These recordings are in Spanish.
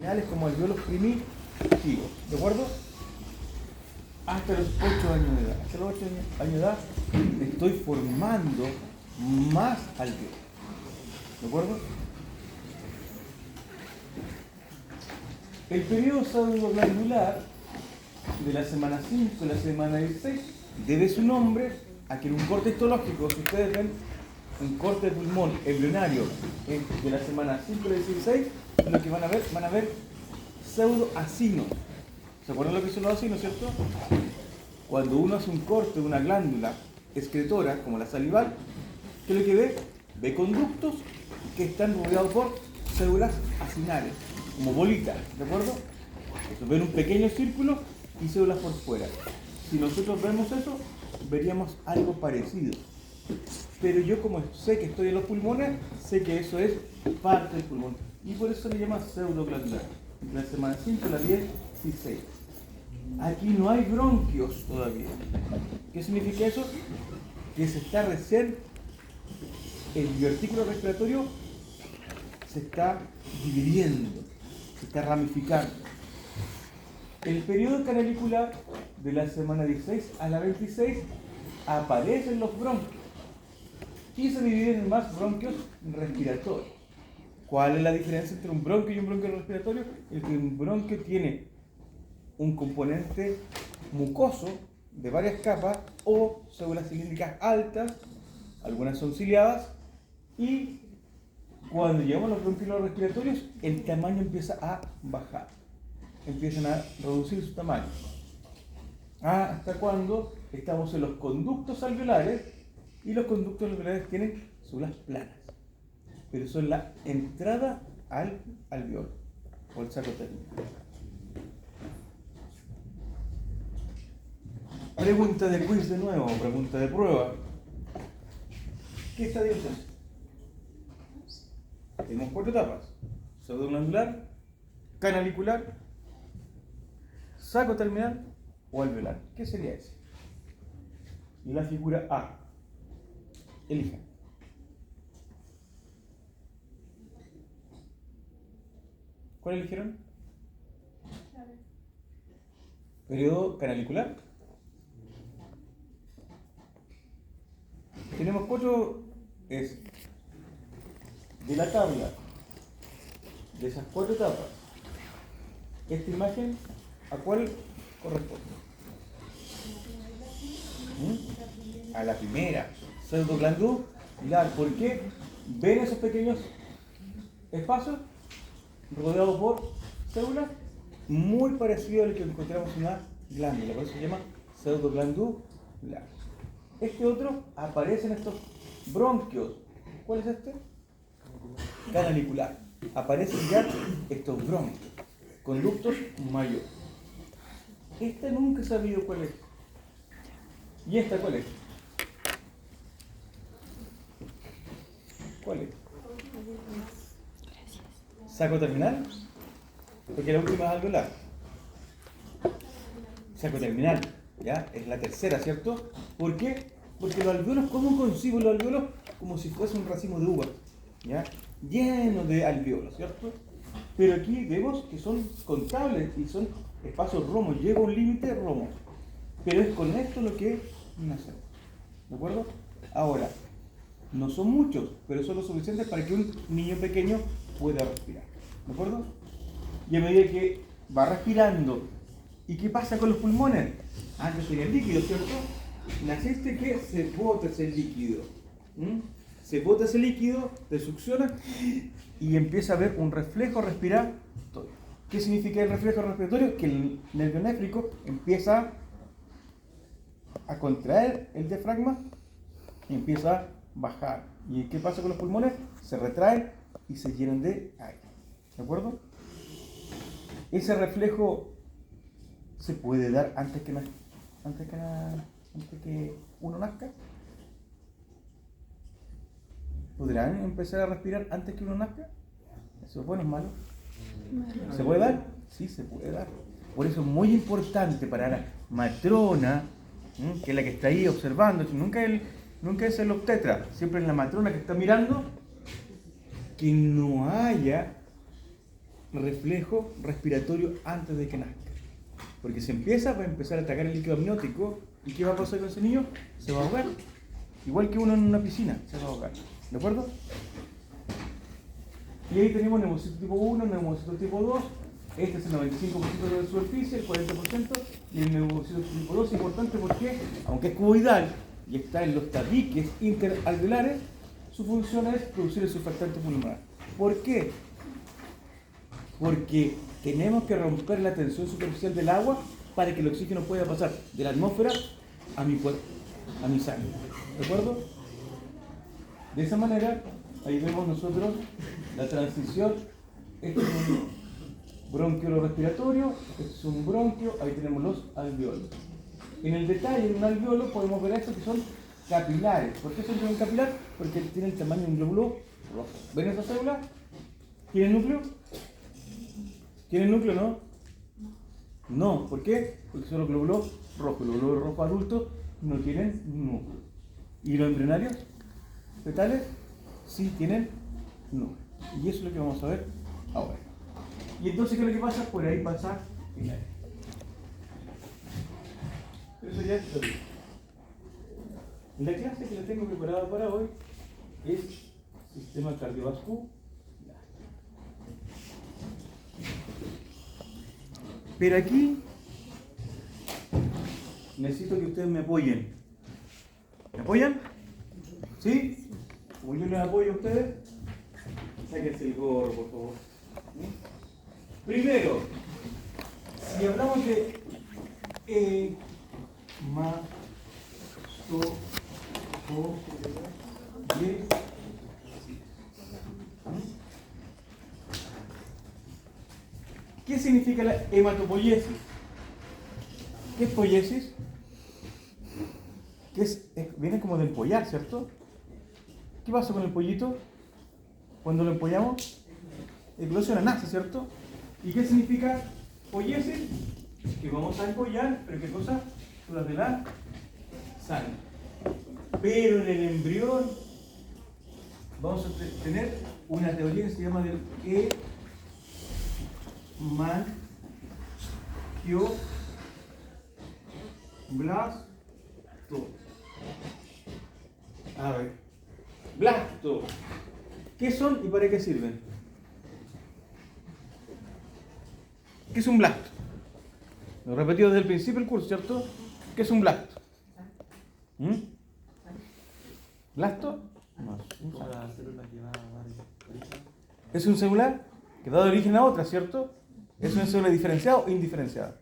señales como alvéolos primitivos, ¿de acuerdo? Hasta los 8 años de edad. Hasta los 8 años de edad estoy formando más alvéolos, ¿de acuerdo? El periodo pseudoglandular de la semana 5 a la semana 16 debe su nombre a que en un corte histológico, si ustedes ven un corte de pulmón embrionario de la semana 5 a la 16, lo que van a ver pseudoacinos. ¿Se acuerdan lo que son los acinos, cierto? Cuando uno hace un corte de una glándula excretora, como la salival, ¿qué es lo que ve? Ve conductos que están rodeados por células acinales, como bolitas, ¿de acuerdo? Entonces ven un pequeño círculo y células por fuera. Si nosotros vemos eso, veríamos algo parecido. Pero yo, como sé que estoy en los pulmones, sé que eso es parte del pulmón. Y por eso se le llama pseudoglandular. Entre la semana 5 y la 16. Aquí no hay bronquios todavía. ¿Qué significa eso? Que se está recién, el biortículo respiratorio se está dividiendo, se está ramificando. El periodo canalicular de la semana 16 a la 26 aparecen los bronquios y se dividen en más bronquios respiratorios. ¿Cuál es la diferencia entre un bronquio y un bronquio respiratorio? El que un bronquio tiene un componente mucoso de varias capas o células cilíndricas altas, algunas son ciliadas, y cuando llegamos a los bronquiolos respiratorios el tamaño empieza a bajar, empiezan a reducir su tamaño. Hasta cuando estamos en los conductos alveolares, y los conductos alveolares tienen células planas, pero son la entrada al alveolo o el saco térmico. Pregunta de quiz de nuevo, pregunta de prueba. ¿Qué estadio es ese? Tenemos 4 etapas: pseudoglandular, canalicular, saco terminal o alveolar. ¿Qué sería ese? Y la figura A. Elijan. ¿Cuál eligieron? Periodo canalicular. Tenemos 4 de la tabla de esas 4 etapas. Esta imagen, ¿a cuál corresponde? A la primera, pseudoglandular. ¿Por qué? ¿Ven esos pequeños espacios rodeados por células? Muy parecido al que encontramos en una glándula, por eso se llama pseudoglandular. Este otro aparece en estos bronquios. ¿Cuál es este? Canalicular. Aparecen ya estos bronquios, conductos mayores. Esta nunca he sabido cuál es. ¿Y esta cuál es? ¿Cuál es? ¿Saco terminal? Porque la última es alveolar. Saco terminal, ¿ya? Es la tercera, ¿cierto? ¿Por qué? Porque los alvéolos, ¿cómo concibo los alvéolos? Como si fuese un racimo de uvas, ¿ya? Lleno de alvéolos, ¿cierto? Pero aquí vemos que son contables y son espacios romos. Llega un límite romo. Pero es con esto lo que nacemos. ¿De acuerdo? Ahora, no son muchos, pero son lo suficientes para que un niño pequeño pueda respirar. ¿De acuerdo? Y a medida que va respirando, ¿y qué pasa con los pulmones? Antes tenía líquido, ¿cierto? Naciste que se bota ese líquido. Se bota ese líquido, te succiona y empieza a haber un reflejo respiratorio. ¿Qué significa el reflejo respiratorio? Que el nervio néfrico empieza a contraer el diafragma y empieza a bajar. ¿Y qué pasa con los pulmones? Se retraen y se llenan de aire. ¿De acuerdo? Ese reflejo se puede dar antes que uno nazca. ¿Podrán empezar a respirar antes que uno nazca? ¿Eso es bueno o es malo? ¿Se puede dar? Sí, se puede dar. Por eso es muy importante para la matrona, que es la que está ahí observando, nunca es el obstetra, siempre es la matrona que está mirando, que no haya reflejo respiratorio antes de que nazca. Porque si empieza, va a empezar a atacar el líquido amniótico. ¿Y qué va a pasar con ese niño? Se va a ahogar. Igual que uno en una piscina, se va a ahogar. ¿De acuerdo? Y ahí tenemos neumocito tipo 1, neumocito tipo 2. Este es el 95% de la superficie, el 40%. Y el neumocito tipo 2 es importante porque, aunque es cuboidal y está en los tabiques interalveolares, su función es producir el surfactante pulmonar. ¿Por qué? Porque tenemos que romper la tensión superficial del agua para que el oxígeno pueda pasar de la atmósfera a mi cuerpo, a mi sangre. ¿De acuerdo? De esa manera, ahí vemos nosotros la transición. Este es un bronquio respiratorio, este es un bronquio, ahí tenemos los alveolos. En el detalle, en un alveolo podemos ver estos que son capilares. ¿Por qué son un capilar? Porque tienen el tamaño de un glóbulo rojo. ¿Ven esa célula? ¿Tiene núcleo? ¿Tiene núcleo, no? No, ¿por qué? Porque son los glóbulos rojos. Los glóbulos rojos adultos no tienen núcleo. ¿Y los embrionarios fetales? Sí tienen núcleo. Y eso es lo que vamos a ver ahora. Y entonces, ¿qué es lo que pasa? Por ahí pasa el aire. Eso ya es todo. La clase que la tengo preparada para hoy es sistema cardiovascular. Pero aquí necesito que ustedes me apoyen. ¿Me apoyan? ¿Sí? Como yo les apoyo a ustedes, sáquense el gorro, por favor. ¿Sí? Primero, si hablamos de hematopoiesis, ¿qué significa la hematopoiesis? ¿Qué es poiesis? Viene como de empollar, ¿cierto? ¿Qué pasa con el pollito? Cuando lo empollamos, eclosiona, nace, ¿cierto? ¿Y qué significa poiesis? Que vamos a empollar, pero ¿qué cosa? Células de la sangre. Pero en el embrión vamos a tener una teoría que se llama del blasto. A ver. Blasto. ¿Qué son y para qué sirven? ¿Qué es un blasto? Lo he repetido desde el principio del curso, ¿cierto? ¿Qué es un blasto? ¿Blasto? No. Es un celular que da origen a otra, ¿cierto? ¿Es una célula diferenciada o indiferenciada?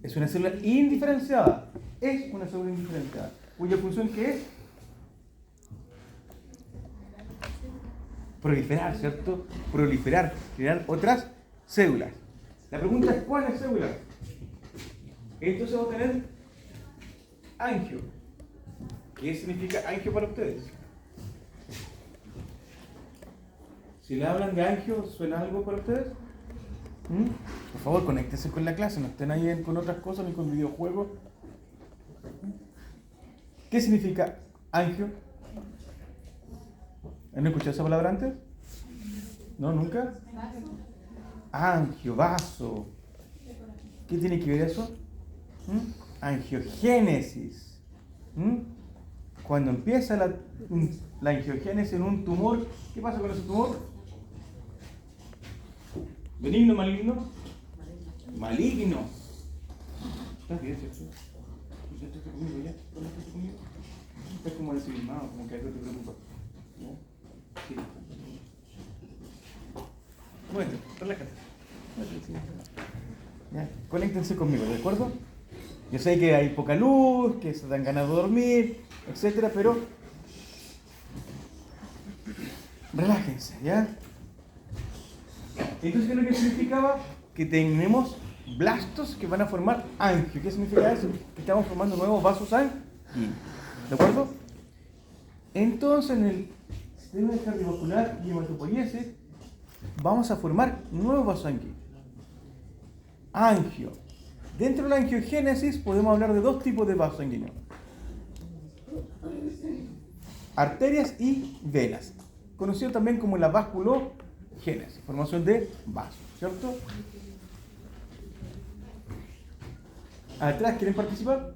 Es una célula indiferenciada. Es una célula indiferenciada. ¿Cuya función qué es? Proliferar, ¿cierto? Proliferar, crear otras células. La pregunta es, ¿cuáles células? Entonces vamos a tener angio. ¿Qué significa angio para ustedes? Si le hablan de angio, ¿suena algo para ustedes? Por favor, conéctense con la clase, no estén ahí con otras cosas ni con videojuegos. ¿Qué significa angio? ¿Han escuchado esa palabra antes? ¿No? ¿Nunca? Angio, vaso. ¿Qué tiene que ver eso? Angiogénesis. Cuando empieza la angiogénesis en un tumor, ¿qué pasa con ese tumor? ¿Benigno o maligno? Maligno. ¿Estás bien, cierto? ¿Ya estás conmigo ya? ¿Estás conmigo? Estás como desilmado, como que algo te preocupa. Sí. Bueno, relájate. Ya, conéctense conmigo, ¿de acuerdo? Yo sé que hay poca luz, que se dan ganas de dormir, etcétera, pero relájense, ¿ya? Entonces, ¿qué es lo que significaba? Que tenemos blastos que van a formar angio. ¿Qué significa eso? Que estamos formando nuevos vasos sanguíneos. ¿De acuerdo? Entonces, en el sistema cardiovascular y hematopoiesis, vamos a formar nuevos vasos sanguíneos. Angio. Dentro de la angiogénesis podemos hablar de dos tipos de vasos sanguíneos: arterias y venas, conocido también como la vasculofaringe. Génesis, formación de vasos, ¿cierto? ¿Atrás quieren participar?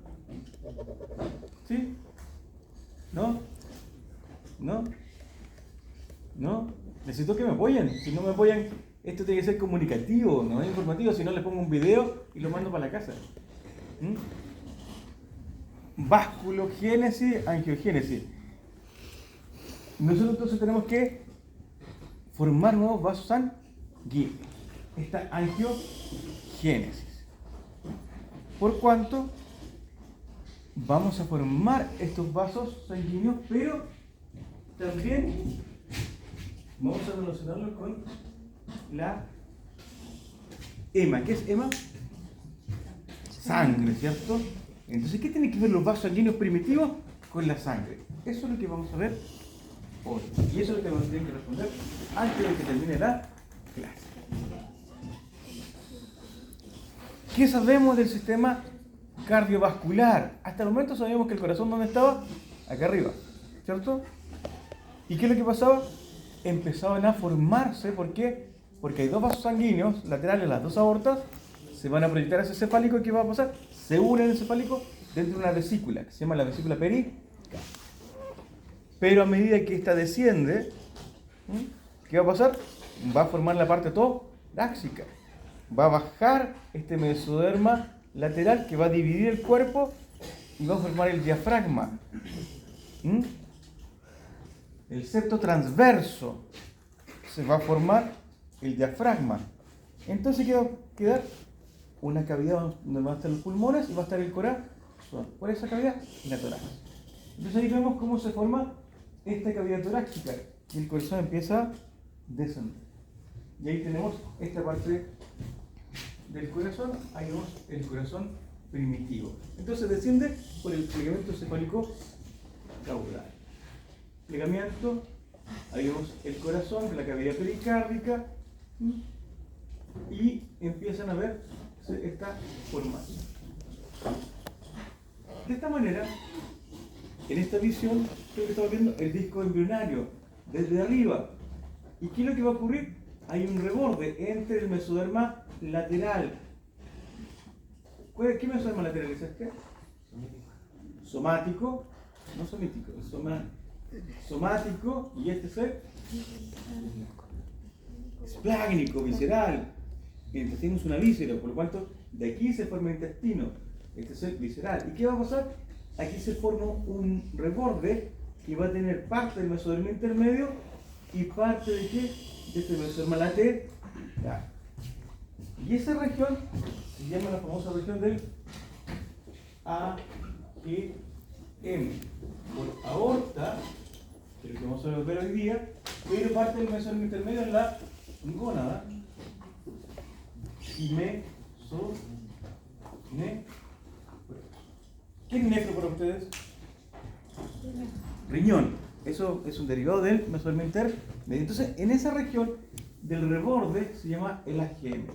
¿Sí? ¿No? ¿No? ¿No? Necesito que me apoyen. Si no me apoyan, esto tiene que ser comunicativo, no es informativo, si no les pongo un video y lo mando para la casa. Vasculogénesis, angiogénesis. Nosotros entonces tenemos que formar nuevos vasos sanguíneos. Esta angiogénesis. Por cuanto vamos a formar estos vasos sanguíneos, pero también vamos a relacionarlo con la hema. ¿Qué es hema? Sangre, ¿cierto? Entonces, ¿qué tienen que ver los vasos sanguíneos primitivos con la sangre? Eso es lo que vamos a ver hoy. Y eso es lo que vamos a tener que responder antes de que termine la clase. ¿Qué sabemos del sistema cardiovascular? Hasta el momento sabíamos que el corazón, ¿dónde estaba? Acá arriba, ¿cierto? ¿Y qué es lo que pasaba? Empezaban a formarse, ¿por qué? Porque hay dos vasos sanguíneos laterales, las dos aortas, se van a proyectar hacia el cefálico, ¿y qué va a pasar? Se unen el cefálico dentro de una vesícula, que se llama la vesícula pericardial. Pero a medida que esta desciende, ¿qué va a pasar? Va a formar la parte torácica. Va a bajar este mesoderma lateral que va a dividir el cuerpo y va a formar el diafragma. El septo transverso se va a formar el diafragma. Entonces, ¿qué va a quedar? Una cavidad donde van a estar los pulmones y va a estar el corazón. Por esa cavidad, la torácica. Entonces ahí vemos cómo se forma esta cavidad torácica y el corazón empieza a descender. Y ahí tenemos esta parte del corazón, ahí vemos el corazón primitivo. Entonces desciende por el plegamiento cefálico caudal. Plegamiento, ahí vemos el corazón, la cavidad pericárdica, y empiezan a ver esta formación. De esta manera, en esta visión, creo que estamos viendo el disco embrionario desde arriba. ¿Y qué es lo que va a ocurrir? Hay un reborde entre el mesoderma lateral. ¿Qué mesoderma lateral es este? Somático, no somítico, es somático, y este es el esplágnico, visceral. El intestino es una víscera, por lo tanto, de aquí se forma el intestino. Este es el visceral. ¿Y qué va a pasar? Aquí se forma un reborde que va a tener parte del mesoderma intermedio y parte de qué? De este mesoderma lateral. Y esa región se llama la famosa región del AEM, por aorta, que es lo que vamos a ver hoy día, pero parte del mesoderma intermedio en la gónada y ¿qué es nefro para ustedes? Riñón. Eso es un derivado del mesoderma intermedio. Entonces, en esa región del reborde se llama el AGM.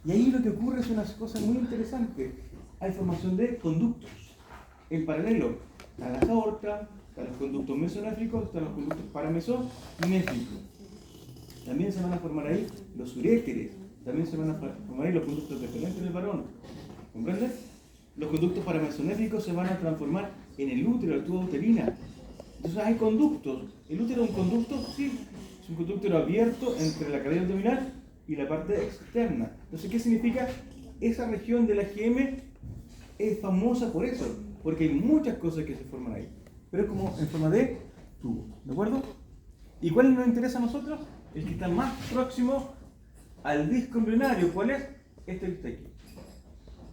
Y ahí lo que ocurre es una cosa muy interesante. Hay formación de conductos. En paralelo a las aortas, a los conductos mesonéfricos, están los conductos paramesonéfricos. También se van a formar ahí los uréteres. También se van a formar ahí los conductos deferentes del varón. ¿Comprendes? Los conductos paramesonéfricos se van a transformar en el útero, la tuba uterina. Entonces hay conductos. ¿El útero es un conducto? Sí. Es un conducto abierto entre la cavidad abdominal y la parte externa. Entonces, ¿qué significa? Esa región de la AGM es famosa por eso, porque hay muchas cosas que se forman ahí. Pero es como en forma de tubo. ¿De acuerdo? ¿Y cuál nos interesa a nosotros? El que está más próximo al disco embrionario. ¿Cuál es? Este que está aquí.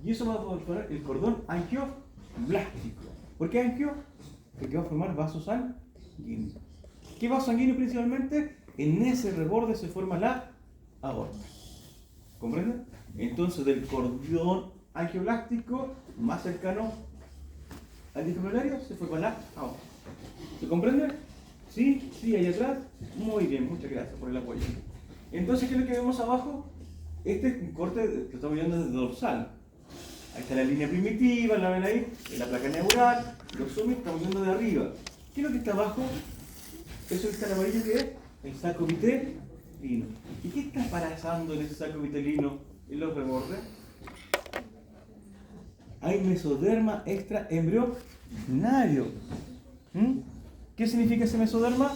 Y eso va a formar el cordón angioblástico. ¿Por qué angio? Porque va a formar vasos sanguíneos. ¿Qué vaso sanguíneo principalmente? En ese reborde se forma la aorta. ¿Comprende? Entonces del cordón angioblástico más cercano al disco embrionario se forma la aorta. ¿Se comprende? ¿Sí? ¿Sí? Ahí atrás. Muy bien, muchas gracias por el apoyo. Entonces, ¿qué es lo que vemos abajo? Este es un corte que estamos viendo desde dorsal. Ahí está la línea primitiva, la ven ahí, la placa neural, los zoomies estamos viendo de arriba. ¿Qué es lo que está abajo? Eso que está en amarillo, que es el saco intestino. ¿Y qué está pasando en ese saco vitelino en los rebordes? Hay mesoderma extraembrionario. ¿Qué significa ese mesoderma?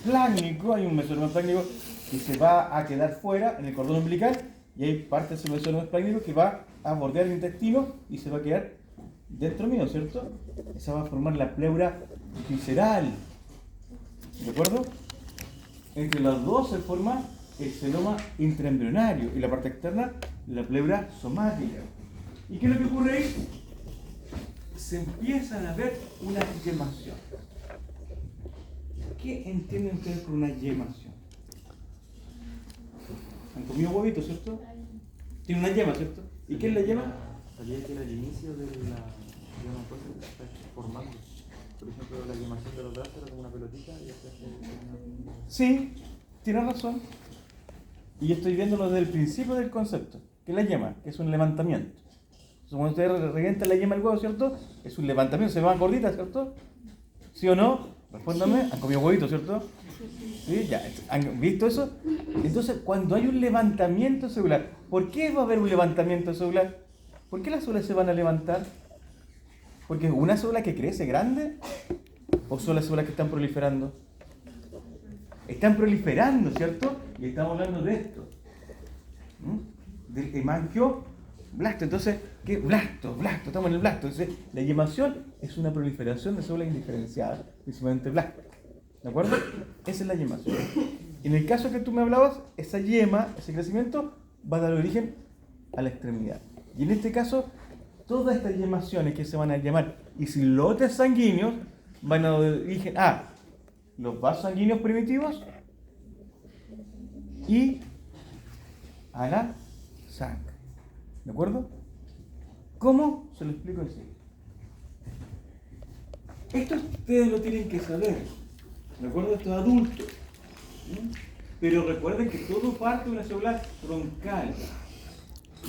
Plácnico. Hay un mesoderma plácnico que se va a quedar fuera en el cordón umbilical y hay parte de ese mesoderma plácnico que va a bordear el intestino y se va a quedar dentro mío, ¿cierto? Esa va a formar la pleura visceral. ¿De acuerdo? Entre las dos se forma el celoma intraembrionario y la parte externa, la pleura somática. ¿Y qué es lo que ocurre ahí? Se empiezan a ver una yemación. ¿Qué entienden ustedes por una yemación? Han comido huevitos, ¿cierto? Tiene una yema, ¿cierto? ¿Y qué es la yema? Sabía que era el inicio de la cosa que se está formando. Por ejemplo, la yemación de los brazos era como una pelotita y después Sí, tienes razón. Y yo estoy viéndolo desde el principio del concepto, que es la yema, que es un levantamiento. Entonces, cuando ustedes revientan la yema del huevo, ¿cierto? Es un levantamiento, se van gorditas, ¿cierto? ¿Sí o no? Respóndame, han comido huevitos, ¿cierto? ¿Sí? Ya, ¿han visto eso? Entonces, cuando hay un levantamiento celular, ¿por qué va a haber un levantamiento celular? ¿Por qué las células se van a levantar? ¿Porque es una célula que crece grande? ¿O son las células que están proliferando? Están proliferando, ¿cierto? Y estamos hablando de esto. Del hemangioblasto. Entonces, ¿qué? Blasto, estamos en el blasto. Entonces, la yemación es una proliferación de células indiferenciadas, principalmente blasto. ¿De acuerdo? Esa es la yemación. En el caso que tú me hablabas, esa yema, ese crecimiento, va a dar origen a la extremidad. Y en este caso, todas estas yemaciones que se van a llamar islotes sanguíneos van a dar origen a los vasos sanguíneos primitivos y a la sangre. ¿De acuerdo? ¿Cómo? Se lo explico enseguida. Esto ustedes lo tienen que saber. ¿De acuerdo? Esto es adulto. Pero recuerden que todo parte de una célula troncal.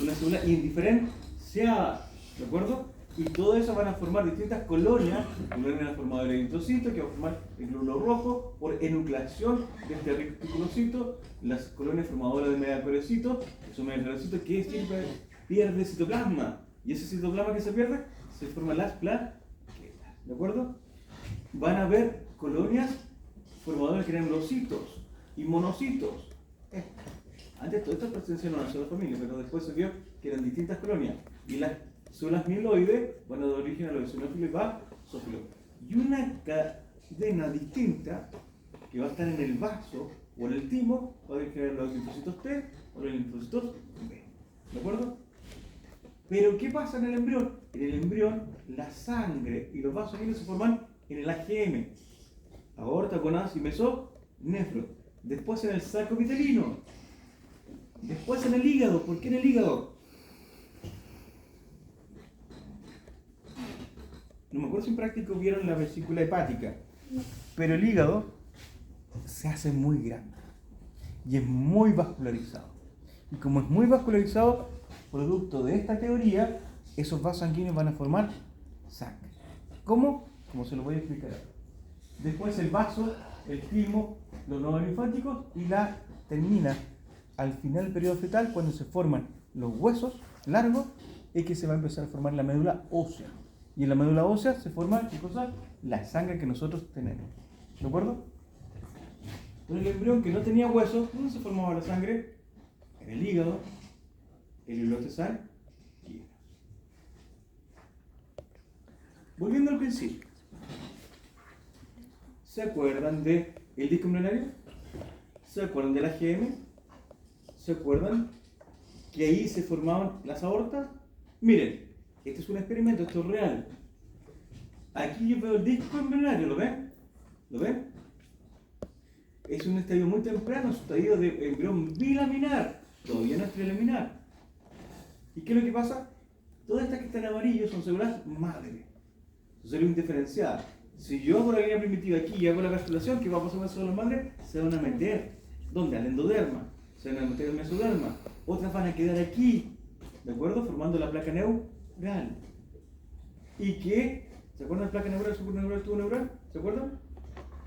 Una célula indiferenciada. ¿De acuerdo? Y todo eso van a formar distintas colonias. Una van a formar el eritrocito, que va a formar el glóbulo rojo, por enucleación de este reticulocito, las colonias formadoras de megacorecitos, que son megacorecitos que siempre pierde citoplasma. Y ese citoplasma que se pierde, se forman las plaquetas. ¿De acuerdo? Van a haber colonias formadoras de granulocitos y monocitos. Antes todo esto pertenecía a una sola familia, pero después se vio que eran distintas colonias. Y las células mieloides van a dar origen a los eosinófilos y basófilos. Y una cadena distinta que va a estar en el vaso o en el timo va a generar los linfocitos T o los linfocitos B. ¿De acuerdo? Pero ¿qué pasa en el embrión? En el embrión la sangre y los vasos sanguíneos se forman en el AGM. Aorta, gonadas y mesonefro. Después en el saco vitelino. Después en el hígado. ¿Por qué en el hígado? No me acuerdo si en práctico vieron la vesícula hepática. Pero el hígado se hace muy grande. Y es muy vascularizado. Y como es muy vascularizado, producto de esta teoría, esos vasos sanguíneos van a formar sangre. ¿Cómo? Como se lo voy a explicar ahora. Después el vaso, el timo, los nodos linfáticos y la termina al final del periodo fetal, cuando se forman los huesos largos, es que se va a empezar a formar la médula ósea. Y en la médula ósea se forma, ¿qué cosa? La sangre que nosotros tenemos. ¿De acuerdo? En el embrión que no tenía huesos, ¿dónde se formaba la sangre? En el hígado, el islote sanguíneo. Volviendo al principio. ¿Se acuerdan del disco embrionario? ¿Se acuerdan de la AGM? ¿Se acuerdan que ahí se formaban las aortas? Miren, este es un experimento, esto es real. Aquí yo veo el disco embrionario, ¿lo ven? ¿Lo ven? Es un estadio muy temprano, es un estadio de embrión bilaminar, todavía no es trilaminar. ¿Y qué es lo que pasa? Todas estas que están amarillas son células madre, son células indiferenciadas. Si yo hago la línea primitiva aquí y hago la gastrulación, ¿qué va a pasar con las células madre? Se van a meter. ¿Dónde? Al endoderma. Se van a meter al mesoderma. Otras van a quedar aquí, ¿de acuerdo? Formando la placa neural. ¿Y qué? ¿Se acuerdan de la placa neural, superneural, tubo neural? ¿Se acuerdan?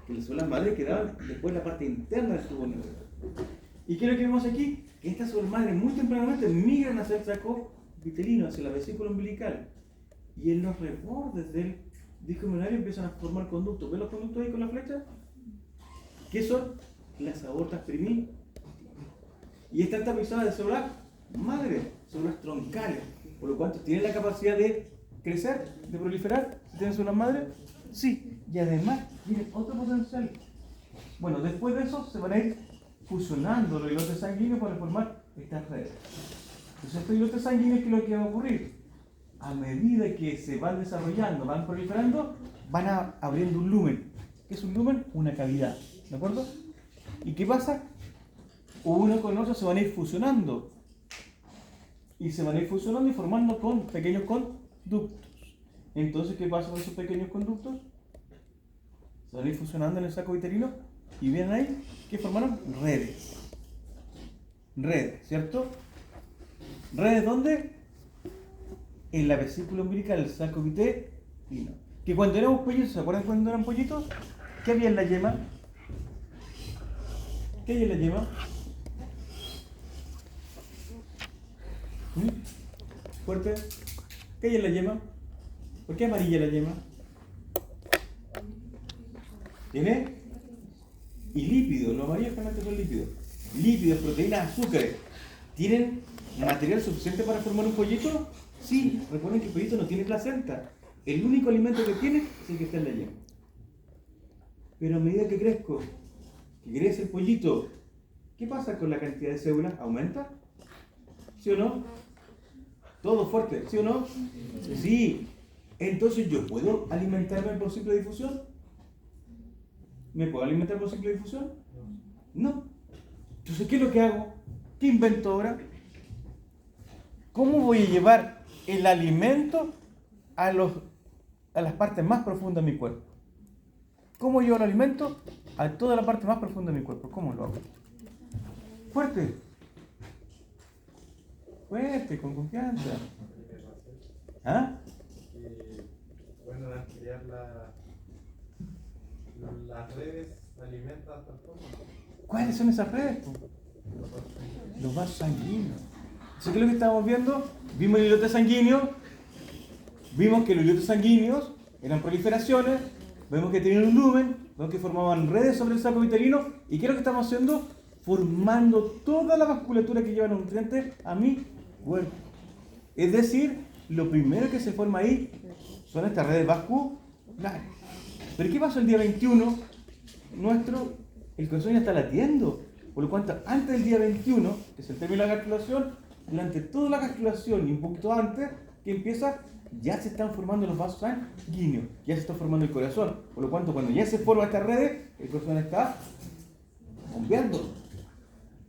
Que las células madre quedaban después en la parte interna del tubo neural. ¿Y qué es lo que vemos aquí? Que estas madres muy tempranamente migran hacia el saco vitelino, hacia la vesícula umbilical. Y en los rebordes del disco embrionario empiezan a formar conductos. ¿Ven los conductos ahí con la flecha? ¿Qué son? Las aortas primitivas. Y están tapizadas de células madre, células troncales, por lo cual tienen la capacidad de crecer, de proliferar. ¿Si tienen células madre? Sí. Y además tienen otro potencial. Bueno, después de eso se van a ir fusionando los islotes sanguíneos para formar estas redes. Entonces estos islotes sanguíneos, ¿qué es lo que va a ocurrir? A medida que se van desarrollando, van proliferando, van abriendo un lumen. ¿Qué es un lumen? Una cavidad. ¿De acuerdo? ¿Y qué pasa? Uno con otro se van a ir fusionando. Y se van a ir fusionando y formando con pequeños conductos. Entonces, ¿qué pasa con esos pequeños conductos? Se van a ir fusionando en el saco uterino y vienen ahí que formaron redes. Redes, ¿cierto? ¿Redes dónde? En la vesícula umbilical, el saco uterino. Que cuando éramos pollitos, ¿se acuerdan cuando eran pollitos? ¿Qué había en la yema? ¿Qué hay en la yema? ¿Fuerte? ¿Qué hay en la yema? ¿Por qué amarilla la yema? ¿Tiene? Y lípidos, los amarillos realmente son lípidos. Lípidos, proteínas, azúcares. ¿Tienen material suficiente para formar un pollito? Sí, recuerden que el pollito no tiene placenta. El único alimento que tiene es el que está en la yema. Pero a medida que crezco, que crece el pollito, ¿qué pasa con la cantidad de células? ¿Aumenta? ¿Sí o no? Todo fuerte, ¿sí o no? Sí. Entonces, ¿yo puedo alimentarme por simple difusión? ¿Me puedo alimentar por simple difusión? No. Entonces, ¿qué es lo que hago? ¿Qué invento ahora? ¿Cómo voy a llevar el alimento a las partes más profundas de mi cuerpo? ¿Cómo llevo el alimento a toda la parte más profunda de mi cuerpo? ¿Cómo lo hago? Fuerte. Fuerte, con confianza. ¿Ah? Bueno, al crear las redes alimentan hasta el fondo. ¿Cuáles son esas redes? Los vasos sanguíneos. Así que lo que estábamos viendo, vimos el islote sanguíneo, vimos que los islotes sanguíneos eran proliferaciones, vemos que tenían un lumen, vemos que formaban redes sobre el saco uterino, y ¿qué es lo que estamos haciendo? Formando toda la vasculatura que lleva los nutrientes a mi cuerpo. Es decir, lo primero que se forma ahí son estas redes vasculares. Pero ¿qué pasó el día 21? El corazón ya está latiendo. Por lo cual, antes del día 21, que es el término de la gastrulación, durante toda la gastrulación y un poquito antes que empieza, ya se están formando los vasos sanguíneos, ya se está formando el corazón. Por lo cual, cuando ya se forman estas redes, el corazón está bombeando.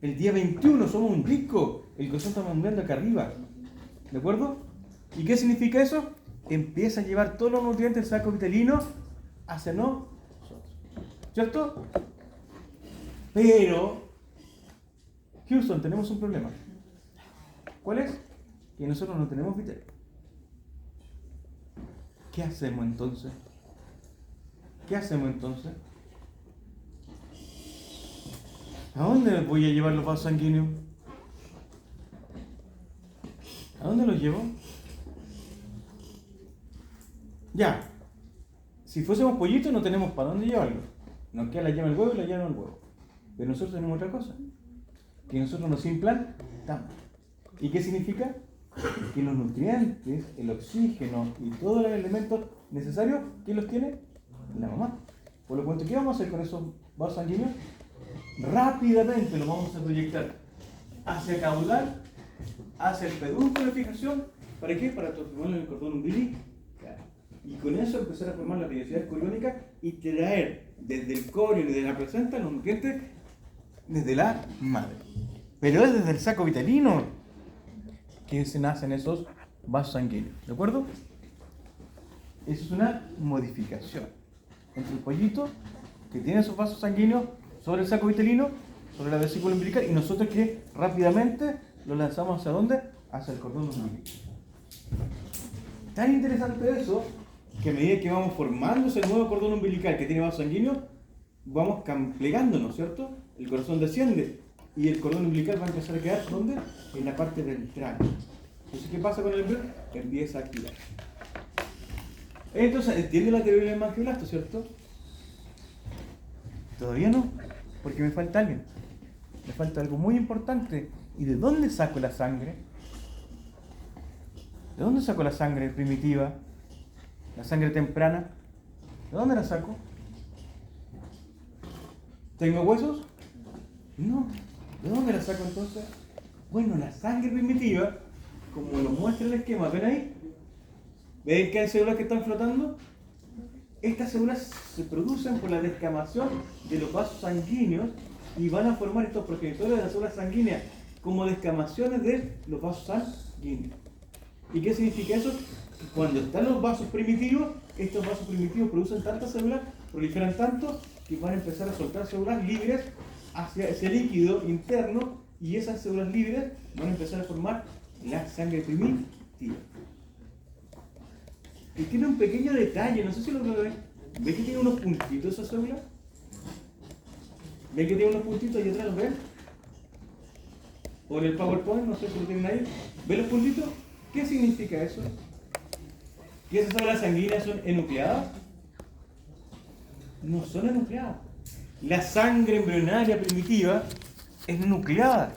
El día 21 somos un disco, el corazón está bombeando acá arriba. ¿De acuerdo? ¿Y qué significa eso? Empieza a llevar todos los nutrientes del saco uterino hacia nosotros. ¿Cierto? Pero, Houston, tenemos un problema. ¿Cuál es? Que nosotros no tenemos vital. ¿Qué hacemos entonces? ¿Qué hacemos entonces? ¿A dónde voy a llevar los vasos sanguíneos? ¿A dónde los llevo? Ya. Si fuésemos pollitos no tenemos para dónde llevarlos. Nos queda la yema del huevo y la yema del huevo. Pero nosotros tenemos otra cosa. Que nosotros nos implantamos. ¿Y qué significa? Que los nutrientes, el oxígeno y todos los elementos necesarios, ¿quién los tiene? La mamá. Por lo tanto, ¿qué vamos a hacer con esos vasos sanguíneos? Rápidamente los vamos a proyectar hacia el caudal, hacia el pedúnculo de fijación. ¿Para qué? Para transformarlo en el cordón umbilical. Y con eso empezar a formar la periodicidad coriónica y traer desde el corión y de la placenta los nutrientes desde la madre. Pero es desde el saco uterino que se nacen esos vasos sanguíneos. ¿De acuerdo? Eso es una modificación entre el pollito que tiene esos vasos sanguíneos sobre el saco uterino, sobre la vesícula umbilical, y nosotros que rápidamente lo lanzamos ¿hacia dónde? Hacia el cordón umbilical. Tan interesante eso, que a medida que vamos formándose el nuevo cordón umbilical que tiene vasos sanguíneos, vamos plegándonos, ¿cierto? El corazón desciende y el cordón umbilical va a empezar a quedar, ¿dónde? En la parte ventral. Entonces, ¿qué pasa con el embrión? Empieza a activar. Entonces, entiende la teoría del hemangioblasto, ¿cierto? Todavía no, porque me falta alguien. Me falta algo muy importante. ¿Y de dónde saco la sangre? ¿De dónde saco la sangre primitiva? ¿La sangre temprana? ¿De dónde la saco? ¿Tengo huesos? No. ¿De dónde la saco entonces? Bueno, la sangre primitiva, como lo muestra el esquema, ¿ven ahí? ¿Ven que hay células que están flotando? Estas células se producen por la descamación de los vasos sanguíneos y van a formar estos progenitores de las células sanguíneas como descamaciones de los vasos sanguíneos. ¿Y qué significa eso? Que cuando están los vasos primitivos, estos vasos primitivos producen tantas células, proliferan tanto, que van a empezar a soltar células libres hacia ese líquido interno y esas células libres van a empezar a formar la sangre primitiva. Y tiene un pequeño detalle, no sé si lo ven. ¿Ven que tiene unos puntitos esa célula? ¿Ven que tiene unos puntitos ahí atrás? ¿Los ven? O en el PowerPoint, no sé si lo tienen ahí. ¿Ven los puntitos? ¿Qué significa eso? ¿Que esas células sanguíneas son enucleadas? No son enucleadas. La sangre embrionaria primitiva es nucleada.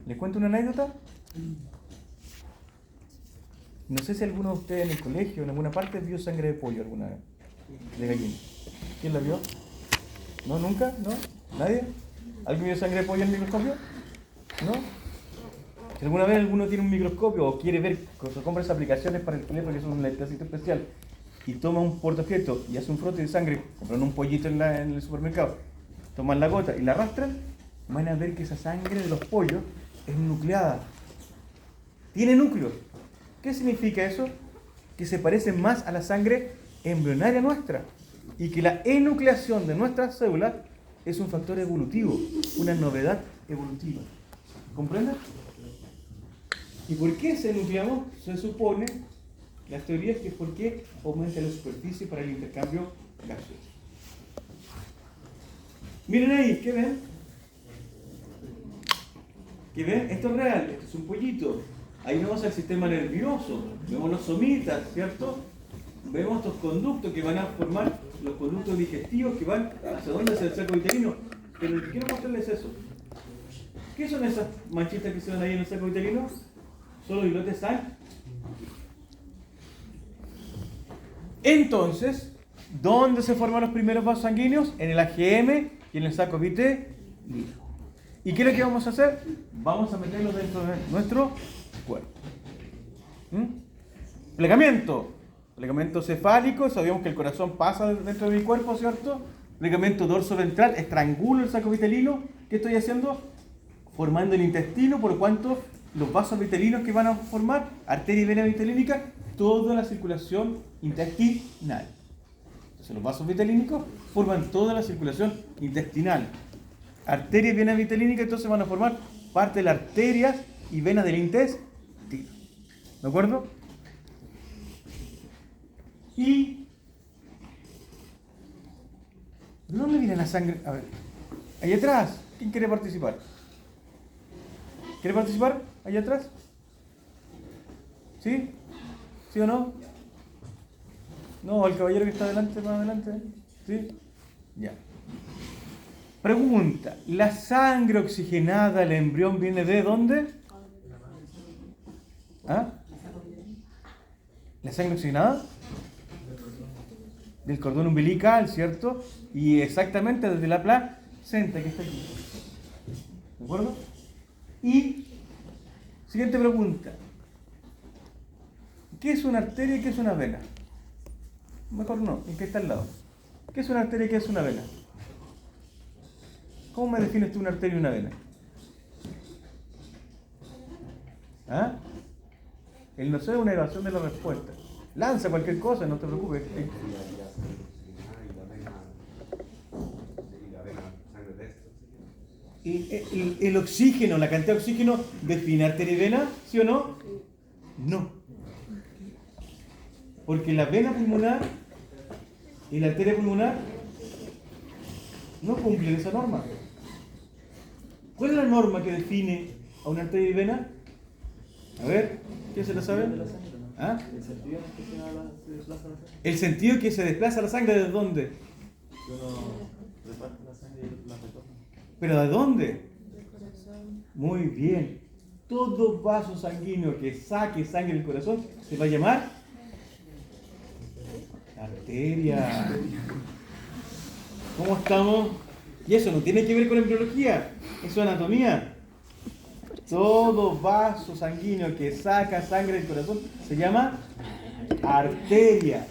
¿Les cuento una anécdota? No sé si alguno de ustedes en el colegio, en alguna parte, vio sangre de pollo alguna vez, de gallina. ¿Quién la vio? ¿No? ¿Nunca? ¿No? ¿Nadie? ¿Alguien vio sangre de pollo en el microscopio? ¿No? Si alguna vez alguno tiene un microscopio o quiere ver, o compra esas aplicaciones para el teléfono que son un lentecito especial, y toma un portaobjeto y hace un frote de sangre, compran un pollito en el supermercado, toman la gota y la arrastran, van a ver que esa sangre de los pollos es nucleada. Tiene núcleo. ¿Qué significa eso? Que se parece más a la sangre embrionaria nuestra y que la enucleación de nuestras células es un factor evolutivo, una novedad evolutiva. ¿Comprenden? ¿Y por qué se enucleamos? Se supone, las teorías, que es porque aumenta la superficie para el intercambio gaseoso. Miren ahí, ¿qué ven? ¿Qué ven? Esto es real, esto es un pollito. Ahí vemos el sistema nervioso, vemos los somitas, ¿cierto? Vemos estos conductos que van a formar los conductos digestivos que van hacia dónde, hacia el saco uterino. Pero lo que quiero mostrarles es eso. ¿Qué son esas manchitas que se ven ahí en el saco uterino? Son los islotes sanguíneos. Entonces, ¿dónde se forman los primeros vasos sanguíneos? En el AGM y en el saco uterino. ¿Y qué es lo que vamos a hacer? Vamos a meterlos dentro de nuestro cuerpo. Plegamiento. Plegamiento cefálico, sabíamos que el corazón pasa dentro de mi cuerpo, ¿cierto? Plegamiento dorso-ventral, estrangulo el saco vitelino. ¿Qué estoy haciendo? Formando el intestino, por lo cuanto los vasos vitelinos que van a formar, arteria y vena vitelínica, toda la circulación intestinal. Entonces los vasos vitelínicos forman toda la circulación intestinal. Arteria y vena vitelínica entonces van a formar parte de las arterias y venas del intestino. ¿De acuerdo? Y ¿de dónde viene la sangre? A ver, ahí atrás, ¿quién quiere participar? ¿Quiere participar? ¿Ahí atrás? ¿Sí? ¿Sí o no? No, el caballero que está adelante, más adelante. ¿Sí? Ya. Pregunta, ¿la sangre oxigenada del embrión viene de dónde? ¿Ah? ¿La sangre oxigenada? Del cordón umbilical, ¿cierto? Y exactamente desde la placenta que está aquí. ¿De acuerdo? Y, siguiente pregunta. ¿Qué es una arteria y qué es una vena? Mejor no, ¿en qué está al lado? ¿Qué es una arteria y qué es una vena? ¿Cómo me defines tú una arteria y una vena? ¿Ah? El no sé es una evasión de la respuesta. Lanza cualquier cosa, no te preocupes. ¿El oxígeno, la cantidad de oxígeno define arteria y vena? ¿Sí o no? No. Porque la vena pulmonar y la arteria pulmonar no cumplen esa norma. ¿Cuál es la norma que define a una arteria y vena? A ver, ¿quién se la sabe? De la sangre, ¿no? ¿Ah? El sentido en el que se desplaza la sangre. El sentido que se desplaza la sangre, ¿de dónde? Que uno reparte la sangre y la retorna. ¿Pero de dónde? Muy bien. Todo vaso sanguíneo que saque sangre del corazón se va a llamar arteria. ¿Cómo estamos? Y eso no tiene que ver con embriología, eso es anatomía. Todo vaso sanguíneo que saca sangre del corazón se llama arteria.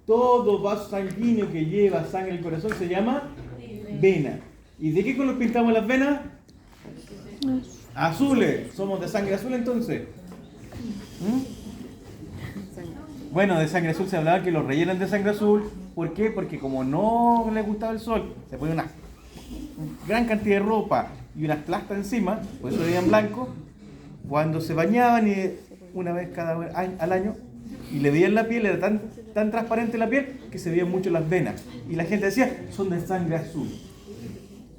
Todo vaso sanguíneo que lleva sangre del corazón se llama vena. ¿Y de qué color pintamos las venas? Azules. Somos de sangre azul entonces. Bueno, de sangre azul se hablaba que los rellenan de sangre azul. ¿Por qué? Porque como no les gustaba el sol, se pone una gran cantidad de ropa y unas plastas encima, por eso veían blanco. Cuando se bañaban una vez al año y le veían la piel, era tan transparente la piel que se veían mucho las venas. Y la gente decía, son de sangre azul.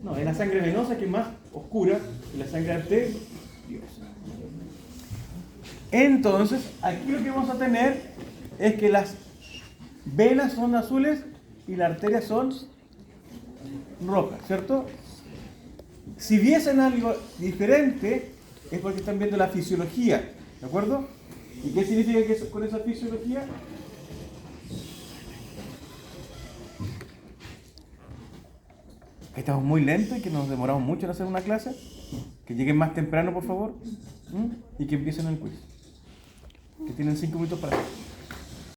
No, es la sangre venosa que es más oscura y la sangre arteriosa. Entonces, aquí lo que vamos a tener es que las venas son azules y las arterias son rojas, ¿cierto? Si viesen algo diferente, es porque están viendo la fisiología, ¿de acuerdo? ¿Y qué significa que con esa fisiología? Que estamos muy lentos y que nos demoramos mucho en hacer una clase. Que lleguen más temprano, por favor. Y que empiecen el quiz. Que tienen 5 minutos para hacer.